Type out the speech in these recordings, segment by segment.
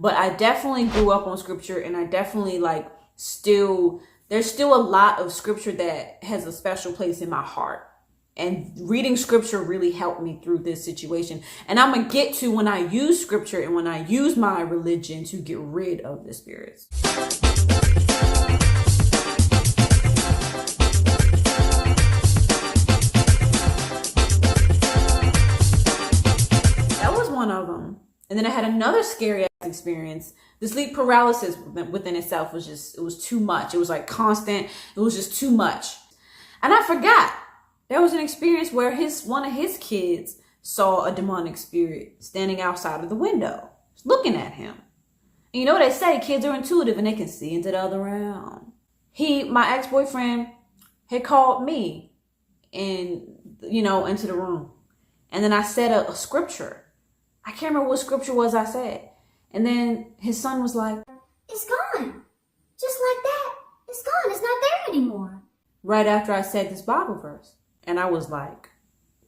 But I definitely grew up on scripture, and I definitely like there's still a lot of scripture that has a special place in my heart. And reading scripture really helped me through this situation. And I'm going to get to when I use scripture and when I use my religion to get rid of the spirits. That was one of them. And then I had another scary experience. The sleep paralysis within itself was it was too much. It was like constant. It was just too much. And I forgot. There was an experience where one of his kids saw a demonic spirit standing outside of the window, looking at him. And you know what they say, kids are intuitive and they can see into the other realm. My ex-boyfriend had called me into the room. And then I said a scripture. I can't remember what scripture was I said. And then his son was like, "It's gone. Just like that. It's gone. It's not there anymore." Right after I said this Bible verse. And I was like,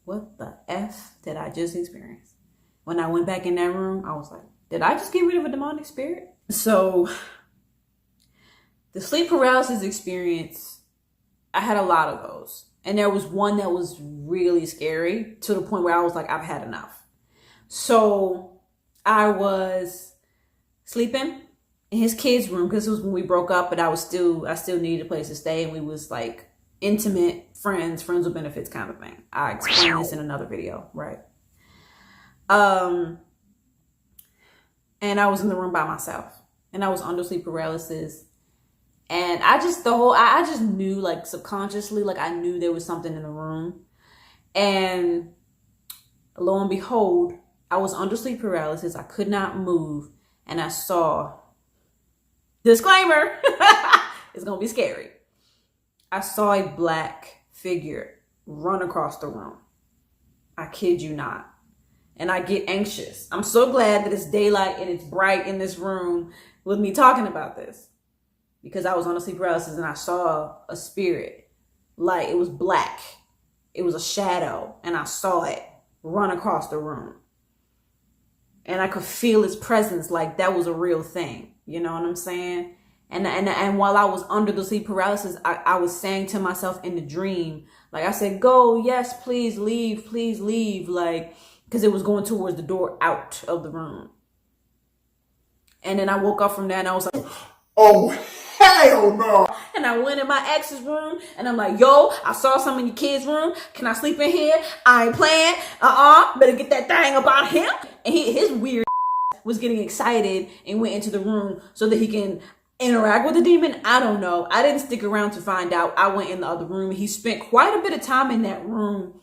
what the F did I just experience? When I went back in that room, I was like, did I just get rid of a demonic spirit? So the sleep paralysis experience, I had a lot of those. And there was one that was really scary to the point where I was like, I've had enough. So I was sleeping in his kid's room because it was when we broke up, but I still needed a place to stay, and we was like intimate friends with benefits kind of thing. I explained this in another video, right? And I was in the room by myself, and I was under sleep paralysis, and I just knew, like subconsciously, like I knew there was something in the room. And lo and behold, I was under sleep paralysis. I could not move, and I saw, disclaimer, it's gonna be scary, I saw a black figure run across the room. I kid you not. And I get anxious. I'm so glad that it's daylight and it's bright in this room with me talking about this, because I was on a sleep paralysis and I saw a spirit. Like, it was black. It was a shadow, and I saw it run across the room. And I could feel its presence, like that was a real thing. You know what I'm saying? And while I was under the sleep paralysis, I was saying to myself in the dream, like I said, go, yes, please leave, like, because it was going towards the door out of the room. And then I woke up from that and I was like, oh, hell no. And I went in my ex's room and I'm like, yo, I saw some in your kid's room. Can I sleep in here? I ain't playing. Better get that thing about him. And his weird was getting excited and went into the room so that he can interact with the demon. I don't know. I didn't stick around to find out. I went in the other room. He spent quite a bit of time in that room.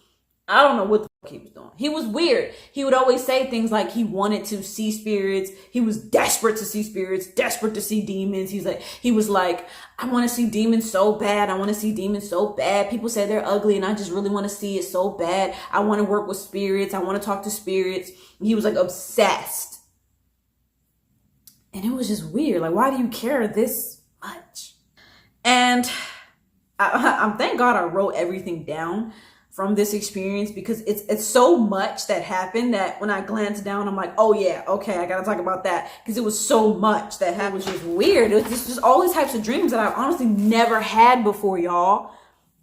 I don't know what the fuck he was doing. He was weird. He would always say things like he wanted to see spirits. He was desperate to see spirits, desperate to see demons. He was like, I want to see demons so bad. I want to see demons so bad. People say they're ugly and I just really want to see it so bad. I want to work with spirits. I want to talk to spirits. He was like obsessed. And it was just weird. Like, why do you care this much? And I'm thank God I wrote everything down from this experience, because it's so much that happened that when I glanced down, I'm like, oh yeah, okay, I gotta talk about that, because it was so much that happened. It was just weird. It was just all these types of dreams that I've honestly never had before, y'all.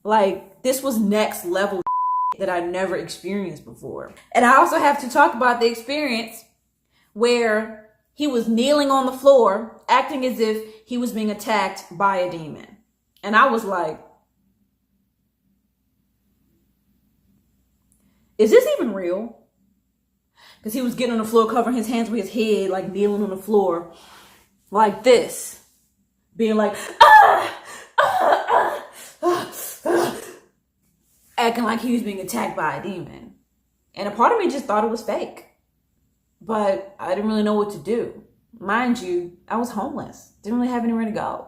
Like, this was next level that I never experienced before. And I also have to talk about the experience where he was kneeling on the floor, acting as if he was being attacked by a demon. And I was like, is this even real? Because he was getting on the floor, covering his hands with his head, like kneeling on the floor, like this, being like, acting like he was being attacked by a demon. And a part of me just thought it was fake. But I didn't really know what to do. Mind you, I was homeless. Didn't really have anywhere to go.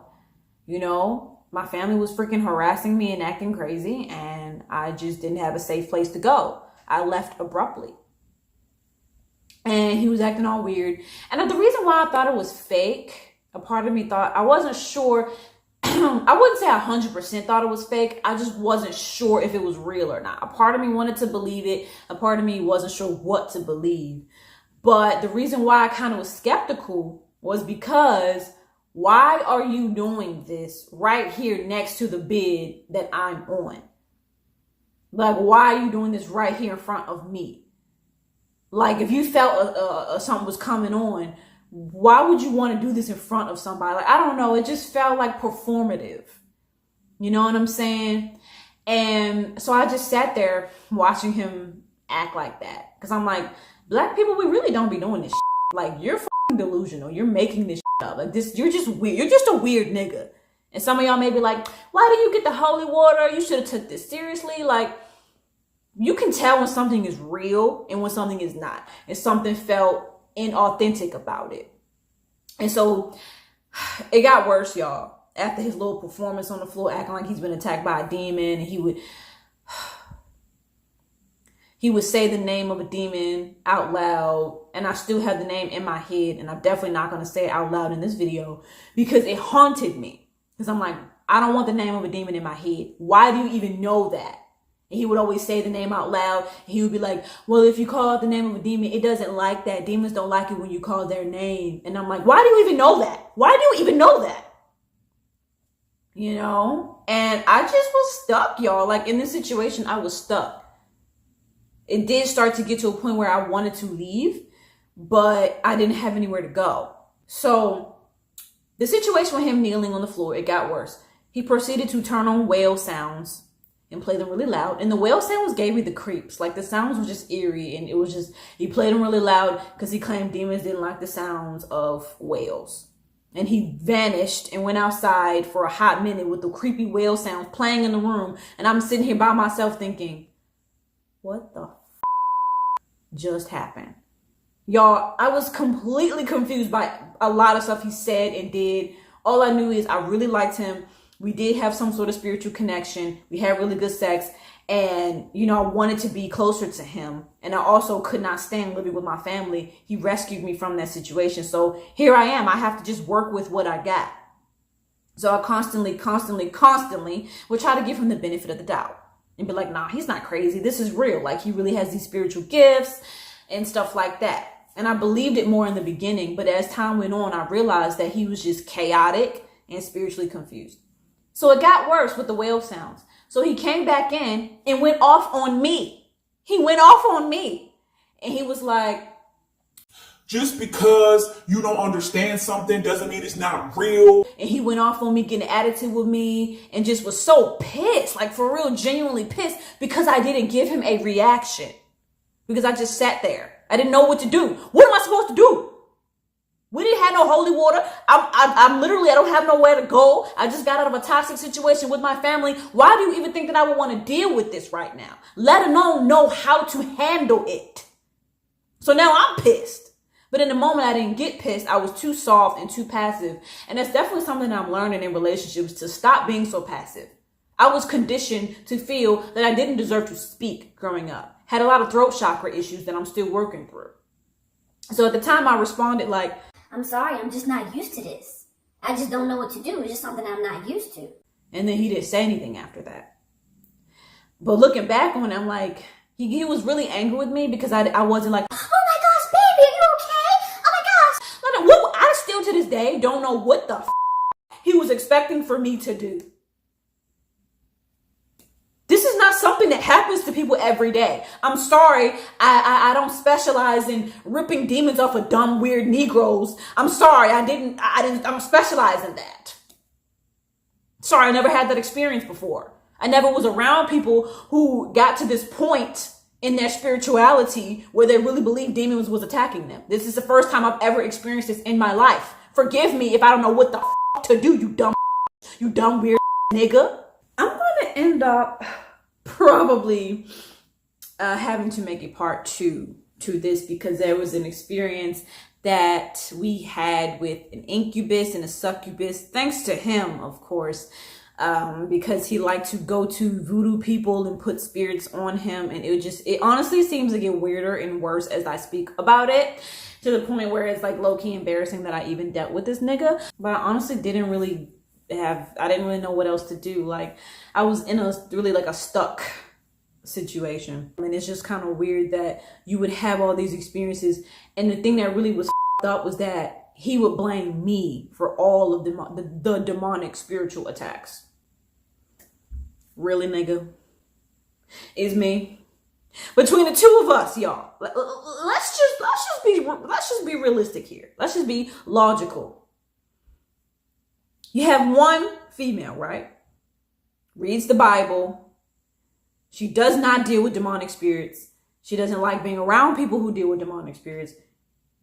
You know, my family was freaking harassing me and acting crazy, and I just didn't have a safe place to go. I left abruptly. And he was acting all weird. And the reason why I thought it was fake, a part of me thought, I wasn't sure. I wouldn't say 100% thought it was fake. I just wasn't sure if it was real or not. A part of me wanted to believe it. A part of me wasn't sure what to believe. But the reason why I kind of was skeptical was because why are you doing this right here next to the bed that I'm on? Like, why are you doing this right here in front of me? Like, if you felt something was coming on, why would you want to do this in front of somebody? Like, I don't know. It just felt like performative. You know what I'm saying? And so I just sat there watching him act like that. Because I'm like, black people, we really don't be doing this shit. Like, you're fucking delusional. You're making this shit up. Like, this, you're just weird. You're just a weird nigga. And some of y'all may be like, why do you get the holy water? You should have took this seriously. Like, you can tell when something is real and when something is not. And something felt inauthentic about it. And so it got worse, y'all. After his little performance on the floor, acting like he's been attacked by a demon, and he would say the name of a demon out loud, and I still have the name in my head, and I'm definitely not going to say it out loud in this video because it haunted me. Because I'm like, I don't want the name of a demon in my head. Why do you even know that? And he would always say the name out loud. And he would be like, well, if you call out the name of a demon, it doesn't like that. Demons don't like it when you call their name. And I'm like, why do you even know that? Why do you even know that? You know? And I just was stuck, y'all. Like, in this situation, I was stuck. It did start to get to a point where I wanted to leave, but I didn't have anywhere to go. So the situation with him kneeling on the floor, it got worse. He proceeded to turn on whale sounds and play them really loud. And the whale sounds gave me the creeps. Like, the sounds were just eerie, and it was just, he played them really loud because he claimed demons didn't like the sounds of whales. And he vanished and went outside for a hot minute with the creepy whale sounds playing in the room. And I'm sitting here by myself thinking, what the just happened? Y'all, I was completely confused by a lot of stuff he said and did. All I knew is I really liked him. We did have some sort of spiritual connection. We had really good sex. And, you know, I wanted to be closer to him. And I also could not stand living with my family. He rescued me from that situation. So here I am. I have to just work with what I got. So I constantly would try to give him the benefit of the doubt and be like, nah, he's not crazy. This is real. Like, he really has these spiritual gifts and stuff like that. And I believed it more in the beginning. But as time went on, I realized that he was just chaotic and spiritually confused. So it got worse with the whale sounds. So he came back in and went off on me. He went off on me. And he was like, just because you don't understand something doesn't mean it's not real. And he went off on me, getting an attitude with me, and just was so pissed, like, for real, genuinely pissed, because I didn't give him a reaction. Because I just sat there. I didn't know what to do. What am I supposed to do? We didn't have no holy water. I'm literally, I don't have nowhere to go. I just got out of a toxic situation with my family. Why do you even think that I would want to deal with this right now? Let alone know how to handle it. So now I'm pissed. But in the moment I didn't get pissed. I was too soft and too passive. And that's definitely something that I'm learning in relationships, to stop being so passive. I was conditioned to feel that I didn't deserve to speak growing up. Had a lot of throat chakra issues that I'm still working through. So at the time I responded like, I'm sorry, I'm just not used to this. I just don't know what to do. It's just something I'm not used to. And then he didn't say anything after that. But looking back on it, I'm like, he was really angry with me because I wasn't like, oh my gosh, baby, are you okay? Oh my gosh. What, I still to this day don't know what the he was expecting for me to do. This is not something that happens to people every day. I'm sorry. I don't specialize in ripping demons off of dumb, weird Negroes. I'm sorry. I don't specialize in that. Sorry. I never had that experience before. I never was around people who got to this point in their spirituality where they really believed demons was attacking them. This is the first time I've ever experienced this in my life. Forgive me if I don't know what the to do, you dumb, weird nigga. I'm going to end up probably having to make a part 2 to this, because there was an experience that we had with an incubus and a succubus, thanks to him, of course, because he liked to go to voodoo people and put spirits on him. And it honestly seems to get weirder and worse as I speak about it, to the point where it's like low-key embarrassing that I even dealt with this nigga. But I honestly didn't really know what else to do. Like, I was in a stuck situation. And it's just kind of weird that you would have all these experiences. And the thing that really was up was that he would blame me for all of the demonic spiritual attacks. Really, nigga? It's me. Between the two of us, y'all. Let's just be realistic here. Let's just be logical. You have one female, right? Reads the Bible. She does not deal with demonic spirits. She doesn't like being around people who deal with demonic spirits.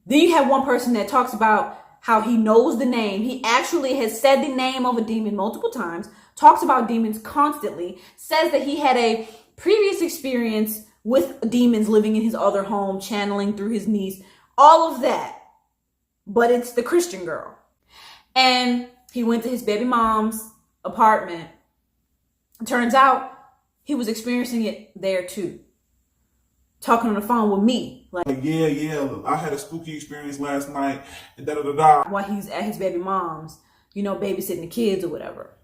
Then you have one person that talks about how he knows the name. He actually has said the name of a demon multiple times, talks about demons constantly, says that he had a previous experience with demons living in his other home, channeling through his niece, all of that. But it's the Christian girl. And he went to his baby mom's apartment. It turns out he was experiencing it there too. Talking on the phone with me. Like, yeah, I had a spooky experience last night. And da-da-da-da. While he's at his baby mom's, babysitting the kids or whatever.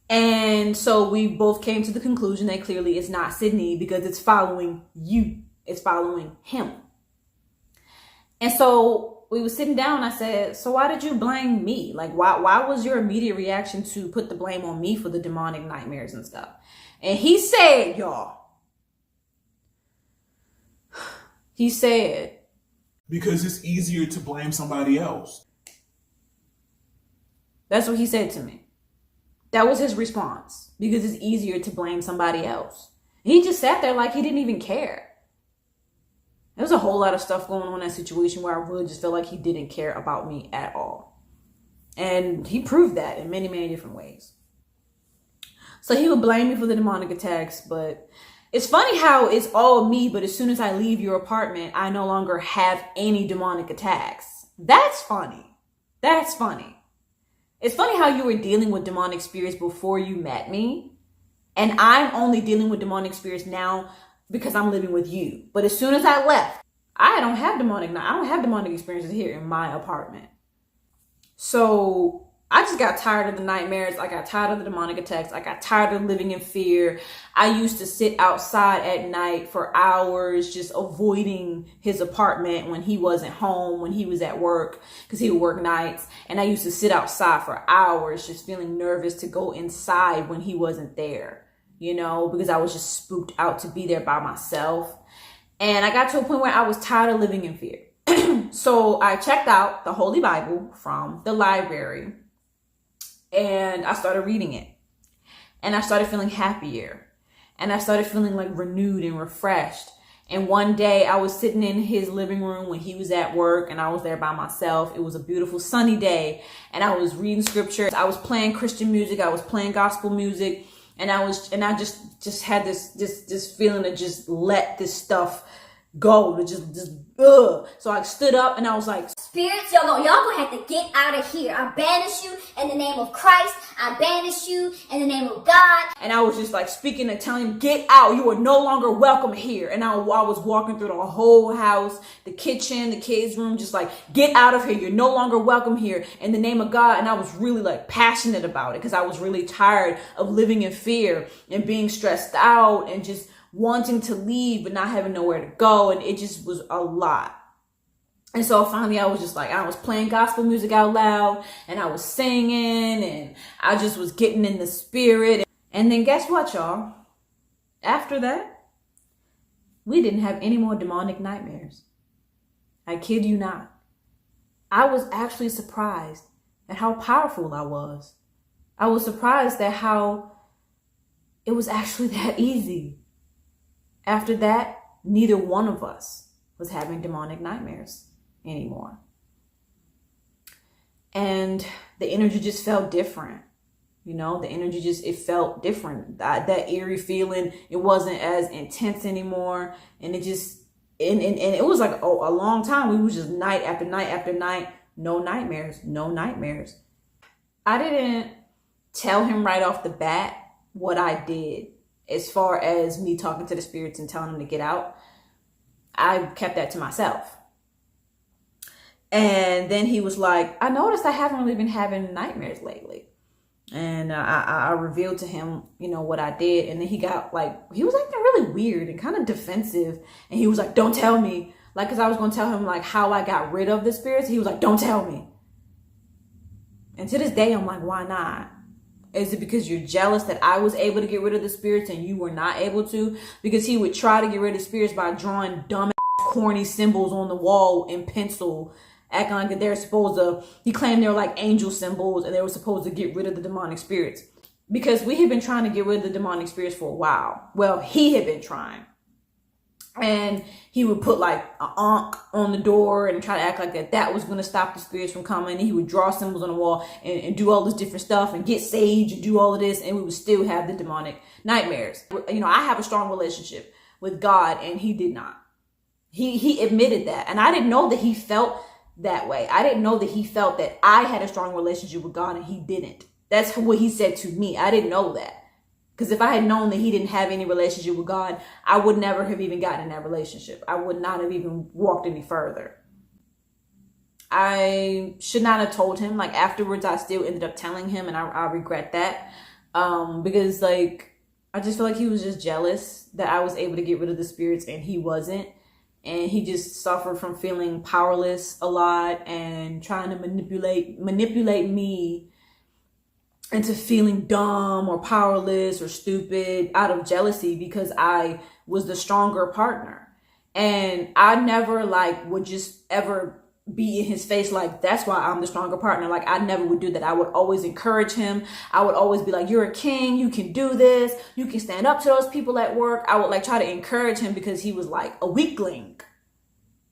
And so we both came to the conclusion that clearly it's not Sydney because it's following you. It's following him. And so we were sitting down. I said, so why did you blame me? Like, why was your immediate reaction to put the blame on me for the demonic nightmares and stuff? And he said, y'all, because it's easier to blame somebody else. That's what he said to me. That was his response, because it's easier to blame somebody else. He just sat there like he didn't even care. There was a whole lot of stuff going on in that situation where I really just felt like he didn't care about me at all. And he proved that in many, many different ways. So he would blame me for the demonic attacks, but it's funny how it's all me, but as soon as I leave your apartment, I no longer have any demonic attacks. That's funny. That's funny. It's funny how you were dealing with demonic spirits before you met me. And I'm only dealing with demonic spirits now because I'm living with you. But as soon as I left, I don't have demonic experiences here in my apartment. So I just got tired of the nightmares. I got tired of the demonic attacks. I got tired of living in fear. I used to sit outside at night for hours, just avoiding his apartment when he wasn't home, when he was at work, because he would work nights. And I used to sit outside for hours, just feeling nervous to go inside when he wasn't there, because I was just spooked out to be there by myself. And I got to a point where I was tired of living in fear. So I checked out the Holy Bible from the library. And I started reading it. And I started feeling happier. And I started feeling like renewed and refreshed. And one day I was sitting in his living room when he was at work and I was there by myself. It was a beautiful sunny day. And I was reading scripture. I was playing Christian music. I was playing gospel music. And I just had this feeling to just let this stuff go, So I stood up and I was like, spirits, y'all gonna have to get out of here. I banish you in the name of Christ. I banish you in the name of God. And I was just like speaking and telling him, get out. You are no longer welcome here. And I was walking through the whole house, the kitchen, the kids' room, just like, get out of here. You're no longer welcome here in the name of God. And I was really like passionate about it because I was really tired of living in fear and being stressed out and just wanting to leave but not having nowhere to go. And it just was a lot. And so finally I was just like, I was playing gospel music out loud and I was singing and I just was getting in the spirit. And then guess what, y'all? After that, we didn't have any more demonic nightmares. I kid you not. I was actually surprised at how powerful I was. I was surprised at how it was actually that easy. After that, neither one of us was having demonic nightmares anymore. And the energy just felt different. The energy it felt different. That eerie feeling, it wasn't as intense anymore. And it just, and it was like a long time. We was just night after night after night, no nightmares. I didn't tell him right off the bat what I did. As far as me talking to the spirits and telling them to get out, I kept that to myself. And then he was like, I noticed I haven't really been having nightmares lately. And I revealed to him, what I did. And then he got he was acting really weird and kind of defensive. And he was like, don't tell me. Like, cause I was gonna tell him like how I got rid of the spirits. He was like, don't tell me. And to this day, I'm like, why not? Is it because you're jealous that I was able to get rid of the spirits and you were not able to? Because he would try to get rid of spirits by drawing dumb, corny symbols on the wall in pencil, acting like that they're supposed to, he claimed they were like angel symbols and they were supposed to get rid of the demonic spirits. Because we had been trying to get rid of the demonic spirits for a while. Well, he had been trying. And he would put like an ankh on the door and try to act like that was going to stop the spirits from coming. And he would draw symbols on the wall and do all this different stuff and get sage and do all of this. And we would still have the demonic nightmares. You know, I have a strong relationship with God and he did not. He admitted that. And I didn't know that he felt that way. I didn't know that he felt that I had a strong relationship with God and he didn't. That's what he said to me. I didn't know that. Because if I had known that he didn't have any relationship with God, I would never have even gotten in that relationship. I would not have even walked any further. I should not have told him. Like afterwards, I still ended up telling him, and I regret that. Because like, I just feel like he was just jealous that I was able to get rid of the spirits and he wasn't. And he just suffered from feeling powerless a lot and trying to manipulate me into feeling dumb or powerless or stupid out of jealousy because I was the stronger partner. And I never like would just ever be in his face like, that's why I'm the stronger partner. Like I never would do that. I would always encourage him. I would always be like, you're a king. You can do this. You can stand up to those people at work. I would like try to encourage him because he was like a weakling.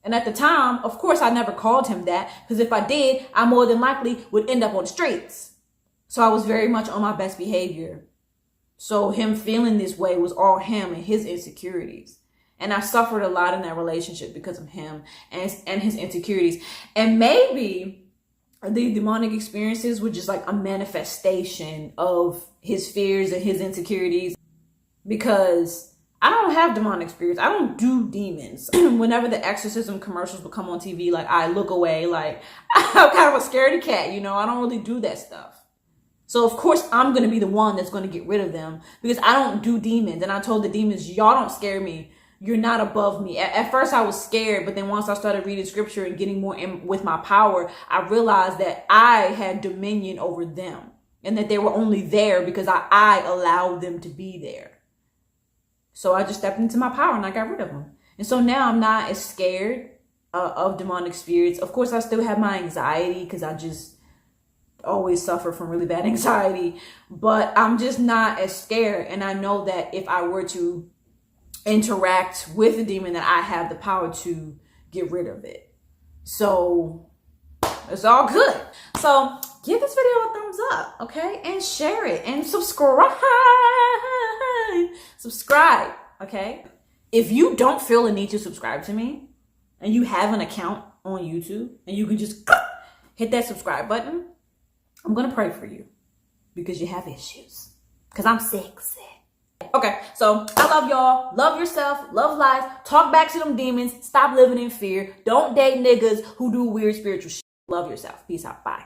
And at the time, of course, I never called him that because if I did, I more than likely would end up on the streets. So I was very much on my best behavior. So him feeling this way was all him and his insecurities. And I suffered a lot in that relationship because of him and his insecurities. And maybe the demonic experiences were just like a manifestation of his fears and his insecurities. Because I don't have demonic spirits. I don't do demons. Whenever the exorcism commercials would come on TV, like I look away, like I'm kind of a scaredy cat, you know, I don't really do that stuff. So of course I'm going to be the one that's going to get rid of them because I don't do demons. And I told the demons, y'all don't scare me. You're not above me. At first I was scared, but then once I started reading scripture and getting more in with my power, I realized that I had dominion over them and that they were only there because I allowed them to be there. So I just stepped into my power and I got rid of them. And so now I'm not as scared of demonic spirits. Of course, I still have my anxiety because I just always suffer from really bad anxiety, but I'm just not as scared. And I know that if I were to interact with a demon, that I have the power to get rid of it. So it's all good. So give this video a thumbs up, okay? And share it and subscribe. Subscribe, okay? If you don't feel a need to subscribe to me and you have an account on YouTube and you can just hit that subscribe button, I'm going to pray for you because you have issues. Because I'm sexy. Okay, so I love y'all. Love yourself. Love life. Talk back to them demons. Stop living in fear. Don't date niggas who do weird spiritual shit. Love yourself. Peace out. Bye.